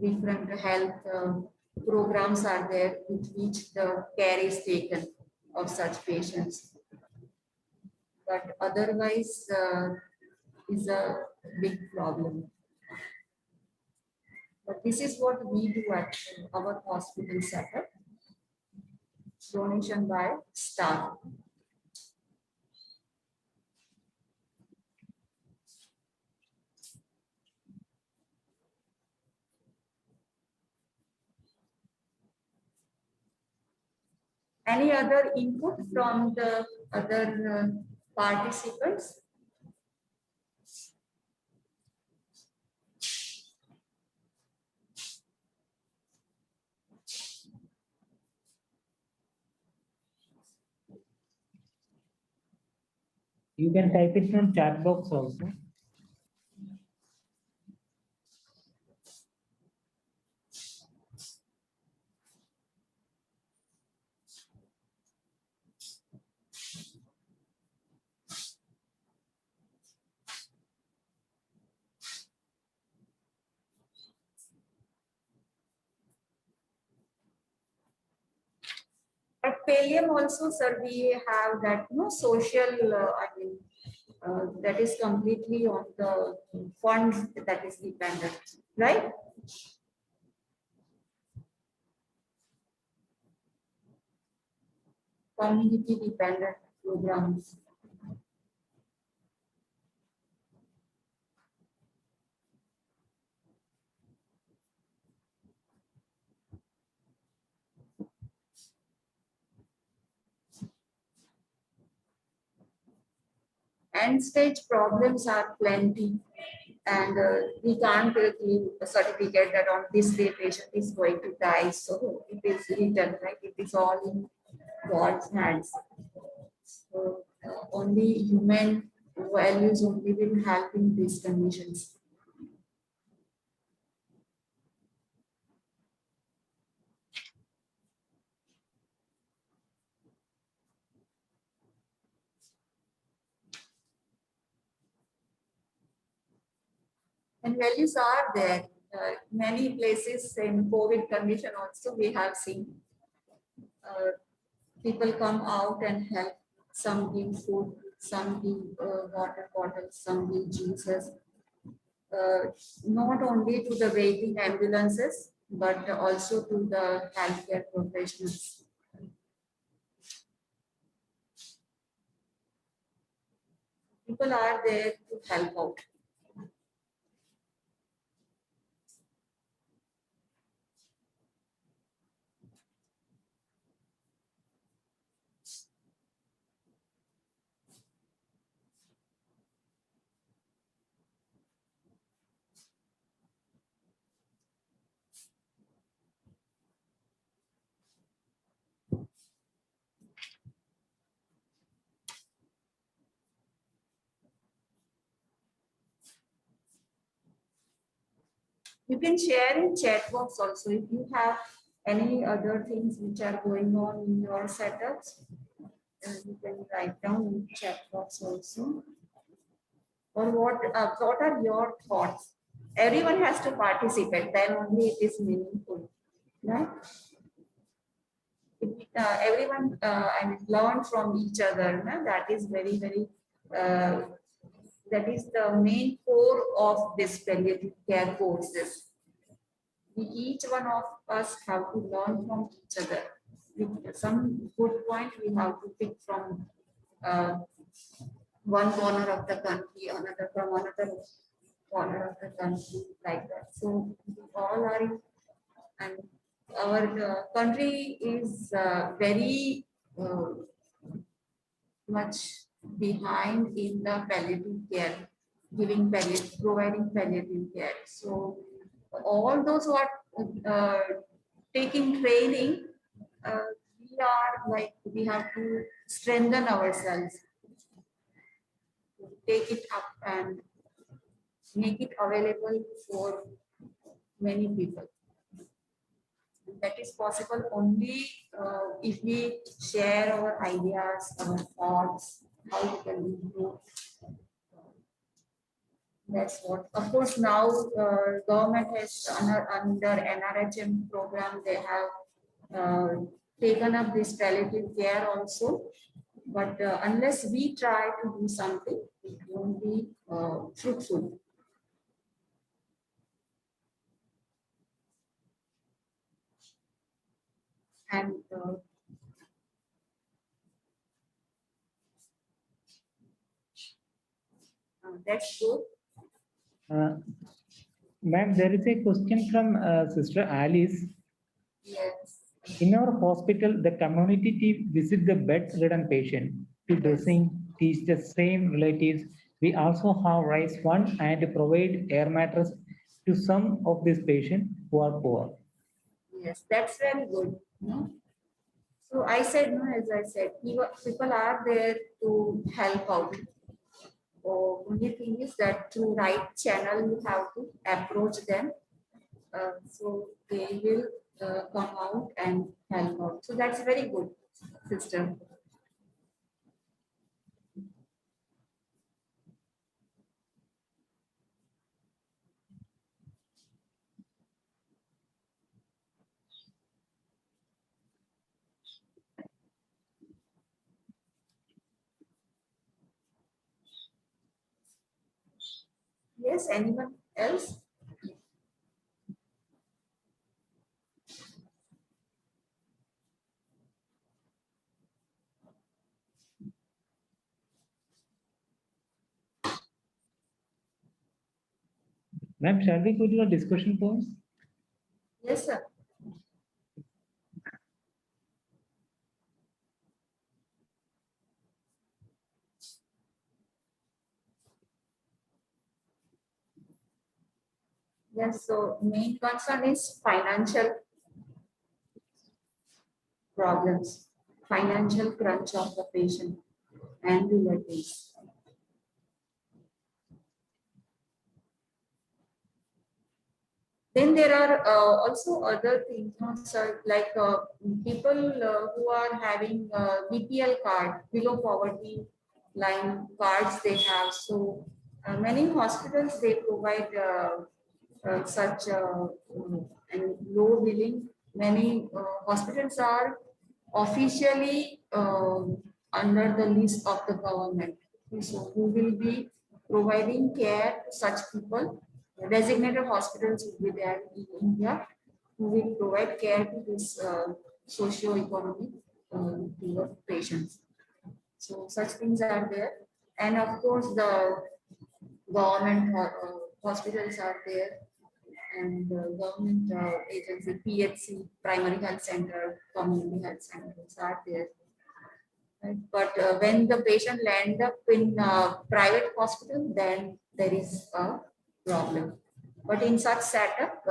[SPEAKER 1] different health programs are there with which the care is taken of such patients. But otherwise is a big problem. But this is what we do at our hospital setup. Donation by staff. Any other input from the other participants?
[SPEAKER 2] You can type it from chat box also.
[SPEAKER 1] At Palium also, sir, we have that social, that is completely on the funds that is dependent, right? Community dependent programs. End stage problems are plenty, and we can't give a certificate that on this day patient is going to die. So it is written, right? It is all in God's hands. So only human values only will help in these conditions. And values are there. Many places in COVID condition also we have seen people come out and help. Some give food, some give water bottles, some give juices. Not only to the waiting ambulances, but also to the healthcare professionals. people are there to help out. You can share in chat box also if you have any other things which are going on in your setups. You can write down in chat box also. Or what are your thoughts? Everyone has to participate, then only it is meaningful. Right? Everyone learn from each other. No? That is very, that is the main core of this palliative care courses. Each one of us have to learn from each other. With some good point we have to pick from one corner of the country, another from another corner of the country, like that. So we all are in, and our country is very much behind in the palliative care, providing palliative care. So all those who are taking training, we have to strengthen ourselves, take it up and make it available for many people. That is possible only if we share our ideas, our thoughts, how we can improve. That's what. Of course, now government has under NRHM program, they have taken up this palliative care also. But unless we try to do something, it won't be fruitful. And that's good.
[SPEAKER 2] Ma'am, there is a question from Sister Alice.
[SPEAKER 1] Yes.
[SPEAKER 2] In our hospital, the community team visit the bedridden patient to dressing, teach the same relatives. We also have raised fund and provide air mattress to some of these patients who are poor.
[SPEAKER 1] Yes, that's very good. No? So I said, no, as I said, people are there to help out. So only thing is that through right channel, you have to approach them. So they will come out and help out. So that's very good system. Yes, anyone else?
[SPEAKER 2] Ma'am, shall we go to the discussion points?
[SPEAKER 1] Yes, sir. Yes, so main concern is financial problems, financial crunch of the patient and relatives. Then there are also other things, sir, like people who are having BPL card, below poverty line cards they have. So many hospitals, they provide such and low billing. Many hospitals are officially under the list of the government. So who will be providing care to such people? Designated hospitals will be there in India who will provide care to this socio-economic patients. So such things are there. And of course, the government hospitals are there, and government agency, PHC, primary health center, community health centers are there. Right? But when the patient land up in private hospital, then there is a problem. But in such setup,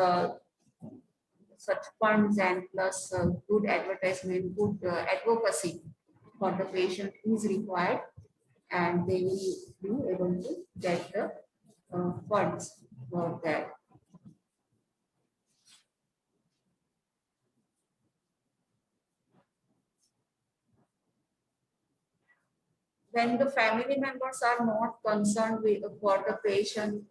[SPEAKER 1] such funds and plus good advertisement, good advocacy for the patient is required, and they will be able to get the funds for that. When the family members are not concerned with for the patient,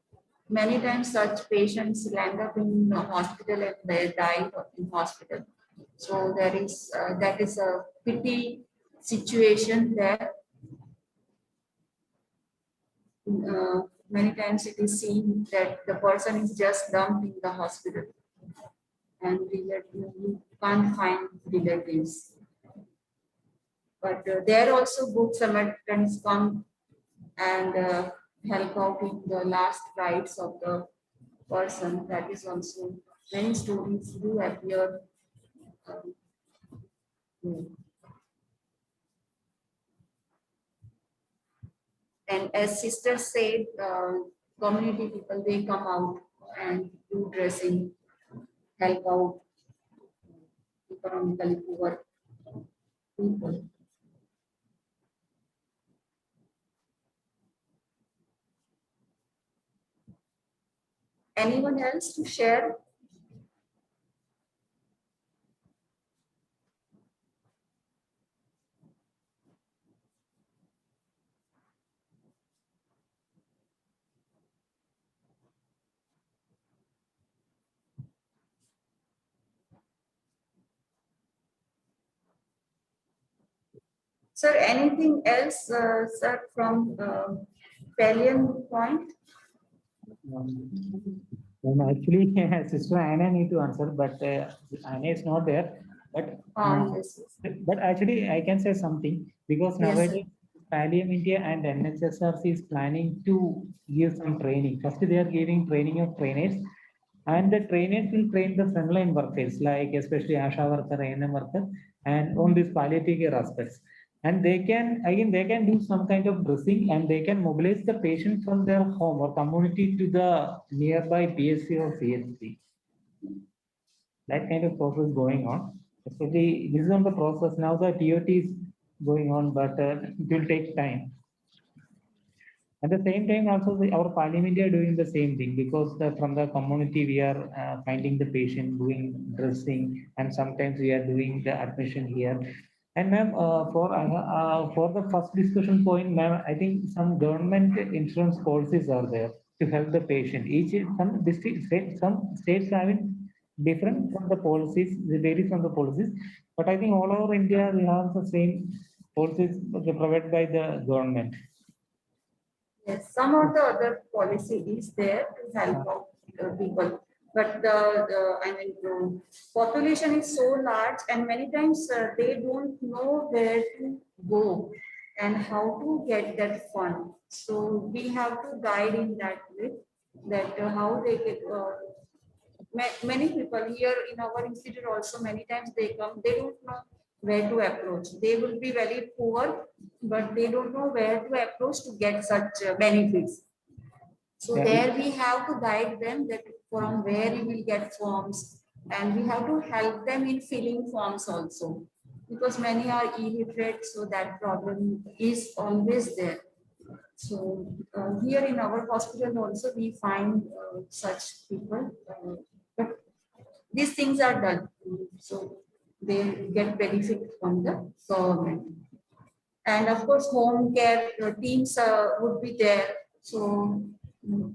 [SPEAKER 1] many times such patients land up in the hospital and they die in hospital. So there is that is a pity situation there. Many times it is seen that the person is just dumped in the hospital and you can't find relatives. But there also good Samaritans come and help out in the last rites of the person. That is also many stories do appear. And as sister said, community people, they come out and do dressing, help out economically poor people. Anyone else to share? Sir, anything else, sir, from Pallium point?
[SPEAKER 2] Actually, Sister Anna need to answer, but Anna is not there. But
[SPEAKER 1] Yes, yes.
[SPEAKER 2] but actually, I can say something because
[SPEAKER 1] Yes, sir.
[SPEAKER 2] nowadays Pallium India and NHSRC is planning to give some training. First, they are giving training of trainers, and the trainers will train the frontline workers, like especially ASHA worker, ANM worker, and on this palliative care aspects. And they can, again, they can do some kind of dressing and they can mobilize the patient from their home or community to the nearby PSC or CHC. That kind of process going on. Especially, this is on the process. Now the TOT is going on, but it will take time. At the same time, also our parliament are doing the same thing because from the community we are finding the patient, doing dressing, and sometimes we are doing the admission here. And ma'am, for the first discussion point, ma'am, I think some government insurance policies are there to help the patient. Some district, some states having different from the policies, they vary from the policies. But I think all over India we have the same policies provided by the government.
[SPEAKER 1] Yes, some of the other policy is there to help out people, but the population is so large, and many times they don't know where to go and how to get that fund. So we have to guide in that way, that how they get. Many people here in our institute also, many times they come, they don't know where to approach. They will be very poor, but they don't know where to approach to get such benefits. So
[SPEAKER 2] Yeah.
[SPEAKER 1] there we have to guide them that from where you will get forms, and we have to help them in filling forms also, because many are illiterate, so that problem is always there. So here in our hospital also we find such people, but these things are done, so they get benefit from the government. And of course, home care teams would be there. So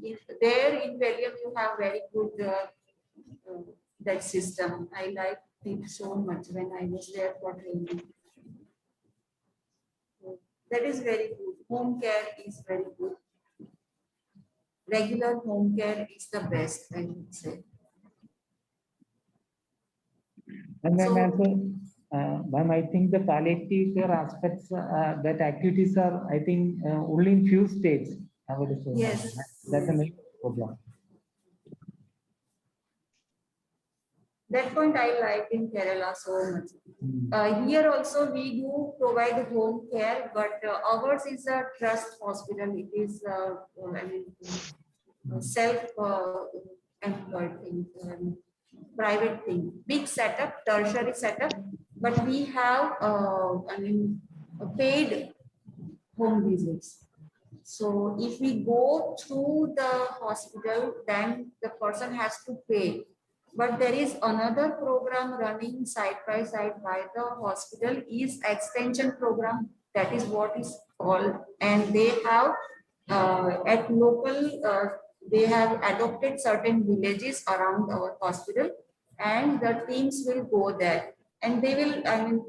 [SPEAKER 1] if there in Valium you have very good that system. I liked it so much when I was there for training. So that is very good. Home care is very good. Regular home care is the best, I would say.
[SPEAKER 2] And then
[SPEAKER 1] So-
[SPEAKER 2] also, Ma'am, I think the palliative care aspects, that activities are, I think, only in few states. I would say.
[SPEAKER 1] Yes.
[SPEAKER 2] That's a main problem.
[SPEAKER 1] That point I like in Kerala so much.
[SPEAKER 2] Mm.
[SPEAKER 1] Here also we do provide home care, but ours is a trust hospital. It is I mean, self-employed thing, private thing, big setup, tertiary setup. But we have, I mean, paid home visits. So if we go through the hospital, then the person has to pay. But there is another program running side by the hospital is extension program. That is what is called, and they have at local, they have adopted certain villages around our hospital, and the teams will go there, and they will, I mean,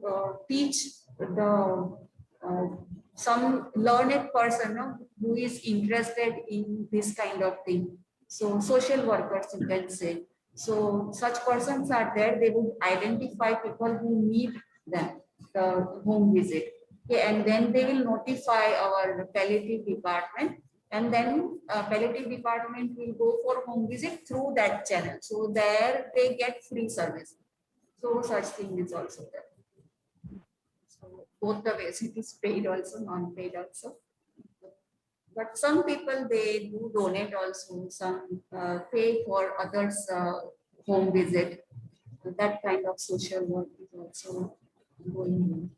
[SPEAKER 1] teach the uh, some learned person, no, who is interested in this kind of thing. So social workers, you can say. So such persons are there. They would identify people who need them, the home visit. Okay, and then they will notify our palliative department, and then palliative department will go for home visit through that channel. So there they get free service. So such thing is also there. So both the ways, it is paid also, non-paid also. But some people, they do donate also, some pay for others home visit. That kind of social work is also going on.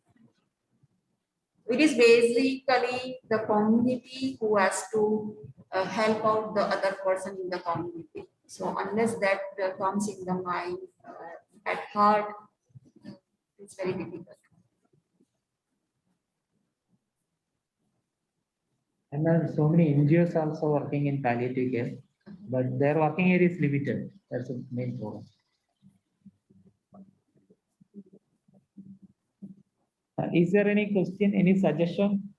[SPEAKER 1] It is basically the community who has to help out the other person in the community. So unless that comes in the mind, at heart, it's very difficult.
[SPEAKER 2] And there are so many NGOs also working in palliative care, but their working area is limited. That's the main problem. Is there any question, any suggestion?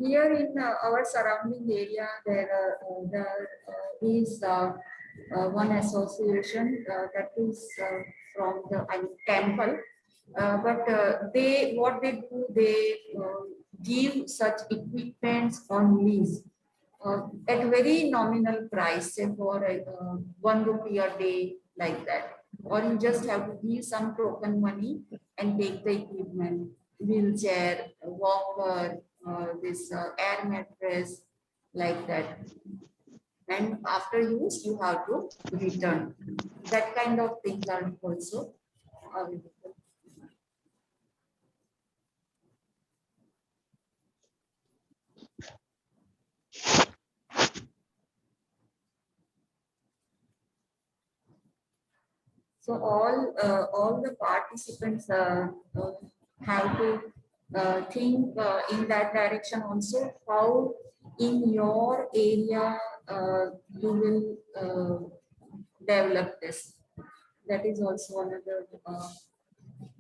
[SPEAKER 1] Here in our surrounding area, there is one association that is from the temple, but they, what they do, they give such equipments on lease at very nominal price, say for ₹1 a day, like that. Or you just have to give some token money and take the equipment, wheelchair, walker, this air mattress, like that. And after use, you have to return. That kind of things are also available. So all the participants have to think in that direction also, how in your area you will develop this. That is also another.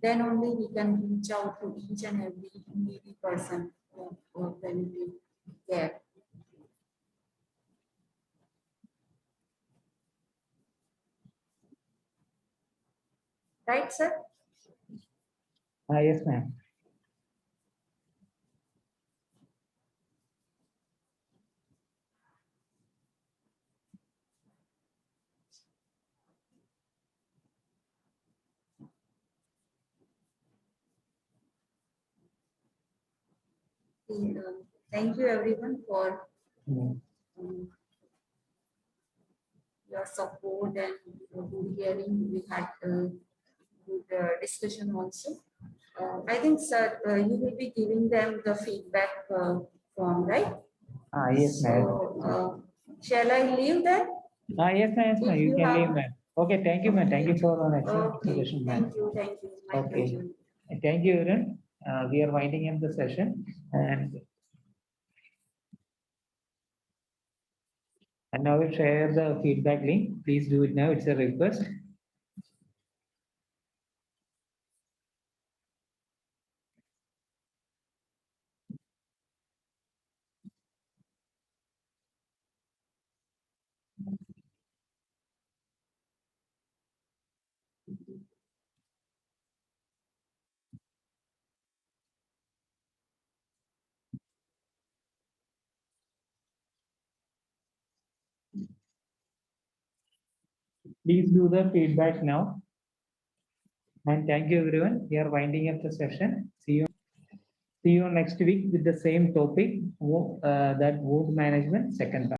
[SPEAKER 1] Then only we can reach out to each and every needy person for palliative care. Right, sir?
[SPEAKER 2] Yes, ma'am.
[SPEAKER 1] Thank you everyone for
[SPEAKER 2] Mm.
[SPEAKER 1] your support and good hearing. We had good discussion also. I think, sir, you will be giving them the feedback form, right?
[SPEAKER 2] Yes, ma'am.
[SPEAKER 1] So, shall I leave that?
[SPEAKER 2] Yes, ma'am, yes, ma'am.
[SPEAKER 1] If
[SPEAKER 2] You
[SPEAKER 1] you
[SPEAKER 2] can
[SPEAKER 1] have-
[SPEAKER 2] leave, ma'am. Okay, thank you, ma'am. Thank you for an excellent
[SPEAKER 1] Okay,
[SPEAKER 2] presentation, ma'am.
[SPEAKER 1] thank you, my
[SPEAKER 2] Okay.
[SPEAKER 1] pleasure.
[SPEAKER 2] Thank you, everyone. We are winding up the session and now we share the feedback link. Please do it now. It's a request. Please do the feedback now. And thank you, everyone. We are winding up the session. See you next week with the same topic, that wound management second part.